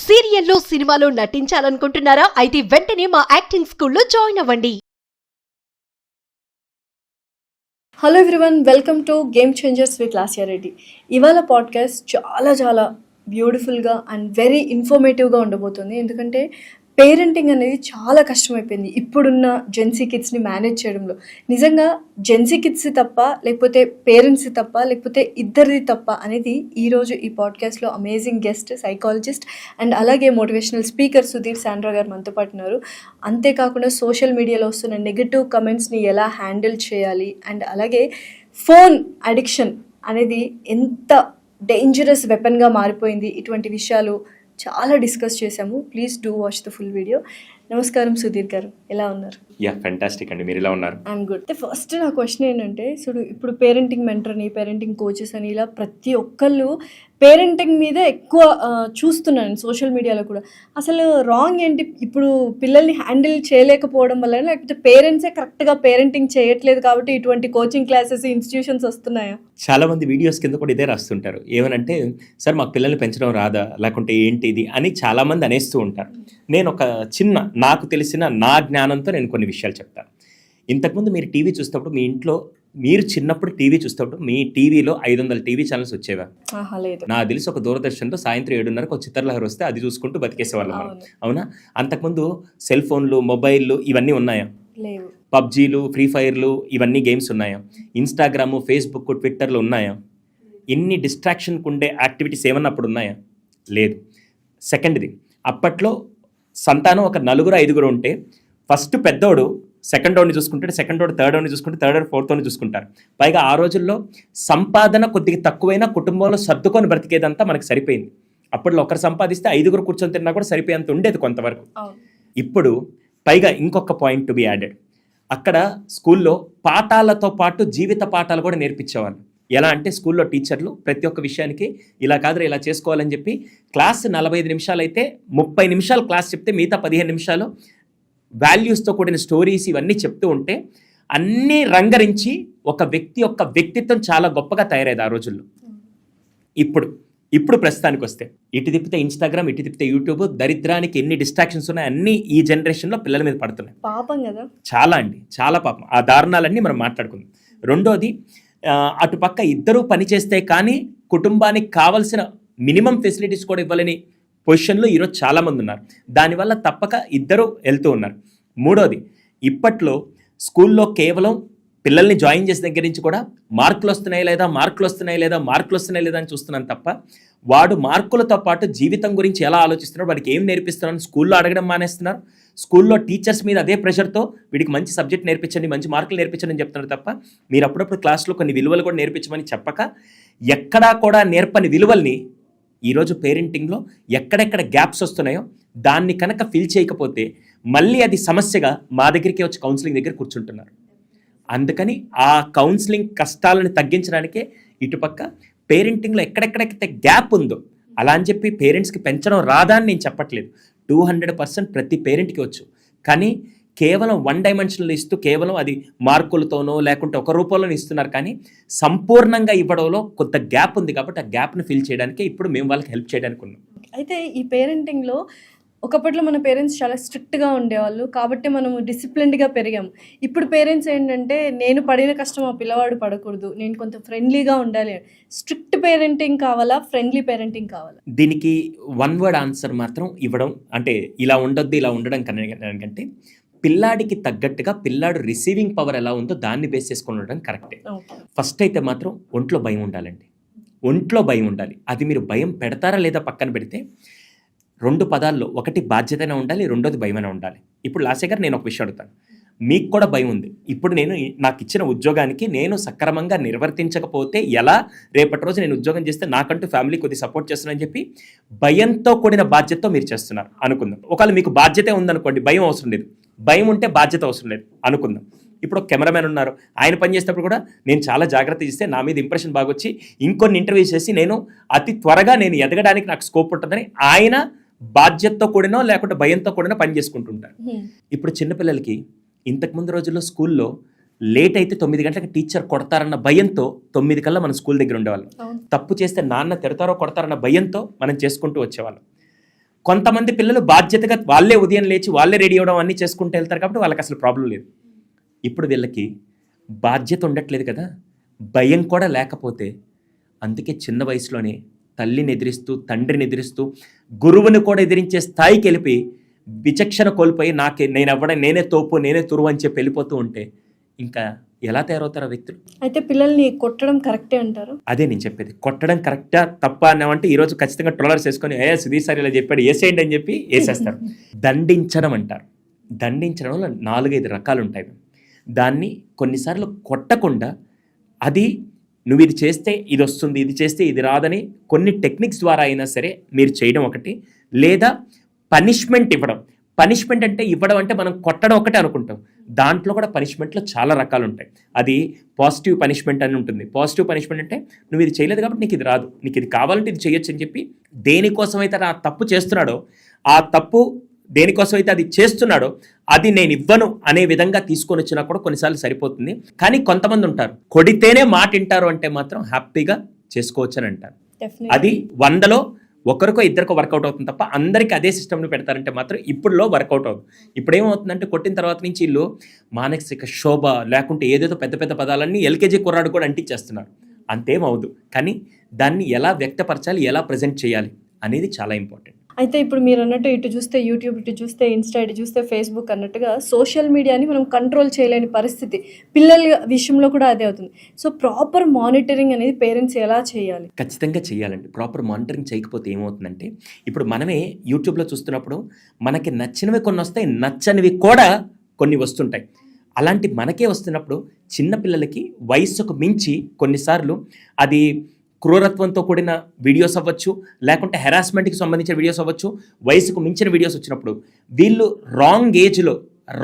సీరియల్లో సినిమాలో నటించాలనుకుంటున్నారా? అయితే వెంటనే మా యాక్టింగ్ స్కూల్లో జాయిన్ అవ్వండి. Hello everyone, welcome to game changers with Lasya Reddy. ఇవాళ పాడ్కాస్ట్ చాలా బ్యూటిఫుల్గా అండ్ వెరీ ఇన్ఫర్మేటివ్గా ఉండబోతుంది. ఎందుకంటే పేరెంటింగ్ అనేది చాలా కష్టమైపోయింది ఇప్పుడున్న జెన్సీ కిడ్స్ని మేనేజ్ చేయడంలో. నిజంగా జెన్సీ కిడ్స్ తప్ప, లేకపోతే పేరెంట్స్ తప్ప, లేకపోతే ఇద్దరిది తప్ప అనేది ఈరోజు ఈ పాడ్కాస్ట్లో అమేజింగ్ గెస్ట్ సైకాలజిస్ట్ అండ్ అలాగే మోటివేషనల్ స్పీకర్ సుధీర్ సాండ్రా గారు మనతో పాటు ఉన్నారు. అంతేకాకుండా సోషల్ మీడియాలో వస్తున్న నెగటివ్ కమెంట్స్ని ఎలా హ్యాండిల్ చేయాలి అండ్ అలాగే ఫోన్ అడిక్షన్ అనేది ఎంత డేంజరస్ వెపన్గా మారిపోయింది, ఇటువంటి విషయాలు చాలా డిస్కస్ చేశాము. Please do watch the full video. నమస్కారం సుధీర్ గారు, ఎలా ఉన్నారు? ఫ్యాంటాస్టిక్ అండి, మీరు ఎలా ఉన్నారు? I'm good. ఫస్ట్ నా క్వశ్చన్ ఏంటంటే, ఇప్పుడు పేరెంటింగ్ మెంటర్ అని, పేరెంటింగ్ కోచెస్ అని, ఇలా ప్రతి ఒక్కళ్ళు పేరెంటింగ్ మీద ఎక్కువ చూస్తున్నాను సోషల్ మీడియాలో కూడా. అసలు రాంగ్ ఏంటి? ఇప్పుడు పిల్లల్ని హ్యాండిల్ చేయలేకపోవడం వల్ల, లేకపోతే పేరెంట్సే కరెక్ట్గా పేరెంటింగ్ చేయట్లేదు కాబట్టి ఇటువంటి కోచింగ్ క్లాసెస్, ఇన్స్టిట్యూషన్స్ వస్తున్నాయా? చాలా మంది వీడియోస్ కింద కూడా ఇదే రాస్తుంటారు, ఏమనంటే సార్ మాకు పిల్లల్ని పెంచడం రాదా, లేకుంటే ఏంటి ఇది అని చాలా మంది అనేస్తూ ఉంటారు. నేను ఒక చిన్న, నాకు తెలిసిన నా జ్ఞానంతో నేను కొన్ని విషయాలు చెప్తాను. ఇంతకుముందు మీరు టీవీ చూసేటప్పుడు, మీ ఇంట్లో మీరు చిన్నప్పుడు టీవీ చూసేటప్పుడు మీ టీవీలో 500 టీవీ ఛానల్స్ వచ్చేవా? నాకు తెలిసి ఒక దూరదర్శన్లో సాయంత్రం 7:30 ఒక చిత్రలహరి వస్తే అది చూసుకుంటూ బతికేసేవాళ్ళం మనం, అవునా? అంతకుముందు సెల్ ఫోన్లు, మొబైల్లు ఇవన్నీ ఉన్నాయా? పబ్జీలు, ఫ్రీ ఫైర్లు ఇవన్నీ గేమ్స్ ఉన్నాయా? ఇన్స్టాగ్రాము, ఫేస్బుక్, ట్విట్టర్లు ఉన్నాయా? ఇన్ని డిస్ట్రాక్షన్కి ఉండే యాక్టివిటీస్ ఏమన్నా అప్పుడు ఉన్నాయా? లేదు. సెకండ్ది, అప్పట్లో సంతానం ఒక 4-5 ఉంటే ఫస్ట్ పెద్దోడు సెకండ్ వాడిని చూసుకుంటాడు, సెకండ్ వాడు థర్డ్ వాడిని చూసుకుంటే, థర్డ్ వాడు ఫోర్త్ వాడిని చూసుకుంటారు. పైగా ఆ రోజుల్లో సంపాదన కొద్దిగా తక్కువైనా కుటుంబంలో సర్దుకొని బ్రతికేదంతా మనకు సరిపోయింది. అప్పట్లో ఒకరు సంపాదిస్తే 5 కూర్చొని తిన్నా కూడా సరిపోయేంత ఉండేది కొంతవరకు. ఇప్పుడు పైగా ఇంకొక పాయింట్ టు బి యాడెడ్, అక్కడ స్కూల్లో పాఠాలతో పాటు జీవిత పాఠాలు కూడా నేర్పించేవాళ్ళు. ఎలా అంటే స్కూల్లో టీచర్లు ప్రతి ఒక్క విషయానికి ఇలా కాదు ఇలా చేసుకోవాలని చెప్పి క్లాస్ 45 నిమిషాలు అయితే 30 నిమిషాలు క్లాస్ చెప్తే మిగతా 15 నిమిషాలు వాల్యూస్తో కూడిన స్టోరీస్ ఇవన్నీ చెప్తూ ఉంటే అన్నీ రంగరించి ఒక వ్యక్తి యొక్క వ్యక్తిత్వం చాలా గొప్పగా తయారైంది ఆ రోజుల్లో. ఇప్పుడు ప్రస్తుతానికి వస్తే ఇటు తిప్పితే ఇన్స్టాగ్రామ్, ఇటు తిప్పితే యూట్యూబ్, దరిద్రానికి ఎన్ని డిస్ట్రాక్షన్స్ ఉన్నాయి అన్నీ ఈ జనరేషన్లో పిల్లల మీద పడుతున్నాయి. పాపం కదా, చాలా అండి, చాలా పాపం. ఆ దారుణాలన్నీ మనం మాట్లాడుకుందాం. రెండోది, అటుపక్క ఇద్దరూ పనిచేస్తే కానీ కుటుంబానికి కావాల్సిన మినిమం ఫెసిలిటీస్ కూడా ఇవ్వాలని పొజిషన్లో ఈరోజు చాలామంది ఉన్నారు. దానివల్ల తప్పక ఇద్దరు వెళ్తూ ఉన్నారు. మూడోది, ఇప్పట్లో స్కూల్లో కేవలం పిల్లల్ని జాయిన్ చేసిన దగ్గర నుంచి కూడా మార్కులు వస్తున్నాయి లేదా అని చూస్తున్నాను తప్ప, వాడు మార్కులతో పాటు జీవితం గురించి ఎలా ఆలోచిస్తున్నాడు, వాడికి ఏం నేర్పిస్తున్నాడు స్కూల్లో అడగడం మానేస్తున్నారు. స్కూల్లో టీచర్స్ మీద అదే ప్రెషర్తో వీడికి మంచి సబ్జెక్ట్ నేర్పించండి, మంచి మార్కులు నేర్పించండి అని చెప్తున్నారు తప్ప, మీరు అప్పుడప్పుడు క్లాస్లో కొన్ని విలువలు కూడా నేర్పించమని చెప్పక, ఎక్కడా కూడా నేర్పని విలువల్ని ఈరోజు పేరెంటింగ్లో ఎక్కడెక్కడ గ్యాప్స్ వస్తున్నాయో దాన్ని కనుక ఫిల్ చేయకపోతే మళ్ళీ అది సమస్యగా మా దగ్గరికి వచ్చి కౌన్సిలింగ్ దగ్గర కూర్చుంటున్నారు. అందుకని ఆ కౌన్సిలింగ్ కష్టాలను తగ్గించడానికే ఇటుపక్క పేరెంటింగ్లో ఎక్కడెక్కడైతే గ్యాప్ ఉందో, అలా అని చెప్పి పేరెంట్స్కి పెంచడం రాదా అని నేను చెప్పట్లేదు. 200% ప్రతి పేరెంట్కి వచ్చు. కానీ కేవలం 1 డైమెన్షన్లో ఇస్తూ కేవలం అది మార్కులతోనో లేకుంటే ఒక రూపంలోనే ఇస్తున్నారు. కానీ సంపూర్ణంగా ఇవ్వడంలో కొంత గ్యాప్ ఉంది కాబట్టి ఆ గ్యాప్ను ఫిల్ చేయడానికే ఇప్పుడు మేము వాళ్ళకి హెల్ప్ చేయడానికి ఉన్నాం. అయితే ఈ పేరెంటింగ్లో ఒకప్పట్లో మన పేరెంట్స్ చాలా స్ట్రిక్ట్గా ఉండేవాళ్ళు కాబట్టి మనము డిసిప్లిన్డ్గా పెరిగాము. ఇప్పుడు పేరెంట్స్ ఏంటంటే, నేను పడిన కష్టం ఆ పిల్లవాడు పడకూడదు, నేను కొంచెం ఫ్రెండ్లీగా ఉండాలి. స్ట్రిక్ట్ పేరెంటింగ్ కావాలా, ఫ్రెండ్లీ పేరెంటింగ్ కావాలా? దీనికి 1 వర్డ్ ఆన్సర్ మాత్రం ఇవ్వడం, అంటే ఇలా ఉండొద్దు ఇలా ఉండడం కనుకంటే పిల్లాడికి తగ్గట్టుగా పిల్లాడు రిసీవింగ్ పవర్ ఎలా ఉందో దాన్ని బేస్ చేసుకొని ఉండడం కరెక్టే. ఫస్ట్ అయితే మాత్రం ఒంట్లో భయం ఉండాలండి, ఒంట్లో భయం ఉండాలి. అది మీరు భయం పెడతారా లేదా పక్కన పెడితే 2 పదాల్లో, ఒకటి బాధ్యతనే ఉండాలి, రెండోది భయమైనా ఉండాలి. ఇప్పుడు లాస్య గారు నేను ఒక విషయం అడుగుతాను, మీకు కూడా భయం ఉంది. ఇప్పుడు నాకు ఇచ్చిన ఉద్యోగానికి నేను సక్రమంగా నిర్వర్తించకపోతే ఎలా, రేపటి రోజు నేను ఉద్యోగం చేస్తే నాకంటూ ఫ్యామిలీ కొద్ది సపోర్ట్ చేస్తున్నానని చెప్పి భయంతో కూడిన బాధ్యతతో మీరు చేస్తున్నారు అనుకుందాం. ఒకవేళ మీకు బాధ్యతే ఉందనుకోండి, భయం అవసరం లేదు. భయం ఉంటే బాధ్యత అవసరం లేదు అనుకుందాం. ఇప్పుడు ఒక కెమెరామెన్ ఉన్నారు, ఆయన పని చేసేటప్పుడు కూడా నేను చాలా జాగ్రత్త ఇస్తే నా మీద ఇంప్రెషన్ బాగా వచ్చి ఇంకొన్ని ఇంటర్వ్యూస్ చేసి నేను అతి త్వరగా నేను ఎదగడానికి నాకు స్కోప్ ఉంటుందని ఆయన బాధ్యతతో కూడినో లేకుంటే భయంతో కూడిన పని చేసుకుంటుంటారు. ఇప్పుడు చిన్నపిల్లలకి ఇంతకుముందు రోజుల్లో స్కూల్లో లేట్ అయితే 9 గంటలకు టీచర్ కొడతారన్న భయంతో 9 కల్లా మన స్కూల్ దగ్గర ఉండేవాళ్ళం. తప్పు చేస్తే నాన్న తిడతారో కొడతారన్న భయంతో మనం చేసుకుంటూ వచ్చేవాళ్ళం. కొంతమంది పిల్లలు బాధ్యతగా వాళ్ళే ఉదయం లేచి వాళ్ళే రెడీ అవ్వడం అన్నీ చేసుకుంటూ వెళ్తారు కాబట్టి వాళ్ళకి అసలు ప్రాబ్లం లేదు. ఇప్పుడు వీళ్ళకి బాధ్యత ఉండట్లేదు కదా, భయం కూడా లేకపోతే అందుకే చిన్న వయసులోనే తల్లిని ఎదిరిస్తూ తండ్రిని ఎదిరిస్తూ గురువుని కూడా ఎదిరించే స్థాయికి వెళ్ళిపోయి విచక్షణ కోల్పోయి నేనే తోపు నేనే తురువు అని చెప్పి వెళ్ళిపోతూ ఉంటే ఇంకా ఎలా తయారవుతారు ఆ వ్యక్తులు? అయితే పిల్లల్ని కొట్టడం కరెక్టే అంటారు? అదే నేను చెప్పేది, కొట్టడం కరెక్టా తప్ప అన్నామంటే ఈరోజు ఖచ్చితంగా ట్రోలర్స్ వేసుకొని సుధీర్ సార్ ఇలా చెప్పాడు వేసేయండి అని చెప్పి వేసేస్తారు. దండించడం అంటారు. దండించడంలో 4-5 రకాలు ఉంటాయి. దాన్ని కొన్నిసార్లు కొట్టకుండా అది నువ్వు ఇది చేస్తే ఇది వస్తుంది, ఇది చేస్తే ఇది రాదని కొన్ని టెక్నిక్స్ ద్వారా అయినా సరే మీరు చేయడం ఒకటి, లేదా పనిష్మెంట్ ఇవ్వడం. పనిష్మెంట్ అంటే ఇవ్వడం అంటే మనం కొట్టడం ఒకటే అనుకుంటాం, దాంట్లో కూడా పనిష్మెంట్లో చాలా రకాలు ఉంటాయి. అది పాజిటివ్ పనిష్మెంట్ అని ఉంటుంది. పాజిటివ్ పనిష్మెంట్ అంటే నువ్వు ఇది చేయలేదు కాబట్టి నీకు ఇది రాదు, నీకు ఇది కావాలంటే ఇది చేయొచ్చు అని చెప్పి దేనికోసం అయితే ఆ తప్పు చేస్తున్నాడో, ఆ తప్పు దేనికోసం అయితే అది చేస్తున్నాడో అది నేను ఇవ్వను అనే విధంగా తీసుకొని వచ్చినా కూడా కొన్నిసార్లు సరిపోతుంది. కానీ కొంతమంది ఉంటారు కొడితేనే మాట వింటారు అంటే మాత్రం హ్యాపీగా చేసుకోవచ్చు అని అంటారు. అది 100లో ఒకరికో ఇద్దరికో వర్కౌట్ అవుతుంది తప్ప అందరికీ అదే సిస్టమ్ని పెడతారంటే మాత్రం ఇప్పుడులో వర్కౌట్ అవుతుంది. ఇప్పుడు ఏమవుతుందంటే కొట్టిన తర్వాత నుంచి వీళ్ళు మానసిక శోభ లేకుంటే ఏదేదో పెద్ద పెద్ద పదాలన్నీ ఎల్కేజీ కుర్రాడు కూడా అంటించేస్తున్నారు. అంతేమవుదు. కానీ దాన్ని ఎలా వ్యక్తపరచాలి, ఎలా ప్రజెంట్ చేయాలి అనేది చాలా ఇంపార్టెంట్. అయితే ఇప్పుడు మీరు అన్నట్టు ఇటు చూస్తే యూట్యూబ్, ఇటు చూస్తే ఇన్స్టా, ఇటు చూస్తే ఫేస్బుక్ అన్నట్టుగా సోషల్ మీడియాని మనం కంట్రోల్ చేయలేని పరిస్థితి పిల్లల విషయంలో కూడా అదే అవుతుంది. సో ప్రాపర్ మానిటరింగ్ అనేది పేరెంట్స్ ఎలా చేయాలి? ఖచ్చితంగా చేయాలండి. ప్రాపర్ మానిటరింగ్ చేయకపోతే ఏమవుతుందంటే ఇప్పుడు మనమే యూట్యూబ్లో చూస్తున్నప్పుడు మనకి నచ్చినవి కొన్ని వస్తాయి, నచ్చనివి కూడా కొన్ని వస్తుంటాయి. అలాంటి మనకే వస్తున్నప్పుడు చిన్నపిల్లలకి వయస్సుకు మించి కొన్నిసార్లు అది క్రూరత్వంతో కూడిన వీడియోస్ అవ్వచ్చు, లేకుంటే హెరాస్మెంట్కి సంబంధించిన వీడియోస్ అవ్వచ్చు, వయసుకు మించిన వీడియోస్ వచ్చినప్పుడు వీళ్ళు రాంగ్ ఏజ్లో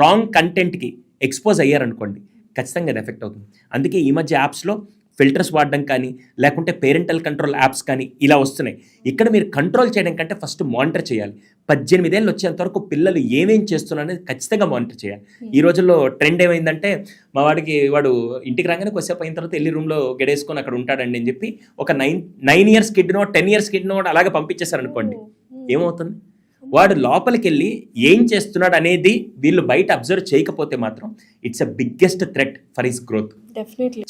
రాంగ్ కంటెంట్కి ఎక్స్పోజ్ అయ్యారనుకోండి, ఖచ్చితంగా అది ఎఫెక్ట్ అవుతుంది. అందుకే ఈ మధ్య యాప్స్లో ఫిల్టర్స్ వాడడం కానీ లేకుంటే పేరెంటల్ కంట్రోల్ యాప్స్ కానీ ఇలా వస్తున్నాయి. ఇక్కడ మీరు కంట్రోల్ చేయడం కంటే ఫస్ట్ మానిటర్ చేయాలి. 18 ఏళ్ళు వచ్చేంత వరకు పిల్లలు ఏమేం చేస్తున్నారు అనేది ఖచ్చితంగా మానిటర్ చేయాలి. ఈ రోజుల్లో ట్రెండ్ ఏమైందంటే వాడు ఇంటికి రాగానే కొద్దిసేపు అయిన తర్వాత వెళ్ళి రూమ్లో గడేసుకొని అక్కడ ఉంటాడండి అని చెప్పి ఒక 9 ఇయర్స్ కిడ్నో 10 ఇయర్స్ కిడ్నో అలాగే పంపించేశారనుకోండి, ఏమవుతుంది? వాడు లోపలికి వెళ్ళి ఏం చేస్తున్నాడు అనేది వీళ్ళు బయట అబ్జర్వ్ చేయకపోతే మాత్రం it's a biggest threat for his growth.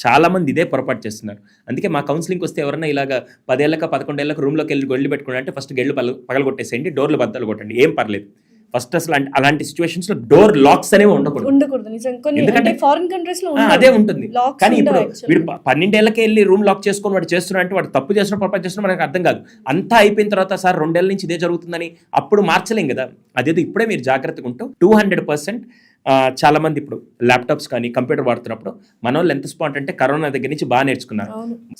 చాలా మంది ఇదే పొరపాటు చేస్తున్నారు. అందుకే మా కౌన్సిలింగ్కి వస్తే ఎవరైనా ఇలాగ 10 ఏళ్ళకి 11 ఏళ్ళకి రూమ్లోకి వెళ్ళి గొళ్ళు పెట్టుకున్నా అంటే ఫస్ట్ గెళ్ళు పగలగొట్టేసేయండి, డోర్లు బద్దలు కొట్టండి, ఏం పర్లేదు. ఫస్ట్ అసలు అలాంటి సిచ్యువేషన్స్ లో డోర్ లాక్స్ అనేవి ఉండకూడదు. ఎందుకంటే ఫారిన్ కంట్రీస్ లో అదే ఉంటుంది. కానీ ఇప్పుడు వీడు 12 ఏళ్ళకి వెళ్ళి రూమ్ లాక్ చేసుకొని వాడు చేస్తున్నాడు అంటే వాడు తప్పు చేస్తున్నా పొరపాటు చేస్తున్నా మనకు అర్థం కాదు. అంతా అయిపోయిన తర్వాత సార్ 2 ఏళ్ళ నుంచి ఇదే జరుగుతుందని అప్పుడు మార్చలేం కదా. అదేదో ఇప్పుడే మీరు జాగ్రత్తగా ఉంటూ 200% చాలా మంది ఇప్పుడు ల్యాప్టాప్స్ కానీ కంప్యూటర్ వాడుతున్నప్పుడు మన వాళ్ళు ఎంత స్పాట్ అంటే కరోనా దగ్గర నుంచి బాగా నేర్చుకున్నారు.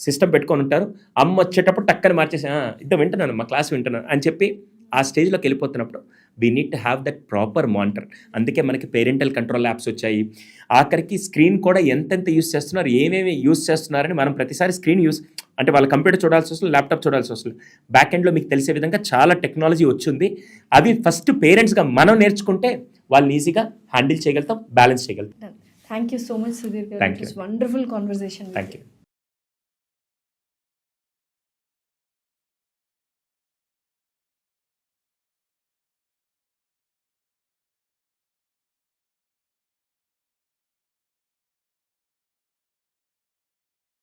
సిస్టమ్ పెట్టుకొని ఉంటారు, అమ్మ వచ్చేటప్పుడు టక్కని మార్చేసి ఇద్దరు వింటున్నాను మా క్లాస్ వింటున్నాను అని చెప్పి ఆ స్టేజ్లోకి వెళ్ళిపోతున్నప్పుడు we need to have that proper monitor. అందుకే మనకి పేరెంటల్ కంట్రోల్ యాప్స్ వచ్చాయి. ఆఖరికి స్క్రీన్ కూడా ఎంతెంత యూస్ చేస్తున్నారు, ఏమేమి యూస్ చేస్తున్నారని మనం ప్రతిసారి స్క్రీన్ యూస్ అంటే వాళ్ళ కంప్యూటర్ చూడాల్సి వస్తుంది, ల్యాప్టాప్ చూడాల్సి వస్తుంది. బ్యాక్ ఎండ్లో మీకు తెలిసే విధంగా చాలా టెక్నాలజీ వచ్చింది. అవి ఫస్ట్ పేరెంట్స్గా మనం నేర్చుకుంటే వాళ్ళు ఈజీగా హ్యాండిల్ చేయగలుగుతాం, బ్యాలెన్స్ చేయగలుగుతాం. Thank you so much Sudheer గారు. Wonderful conversation. Thank you.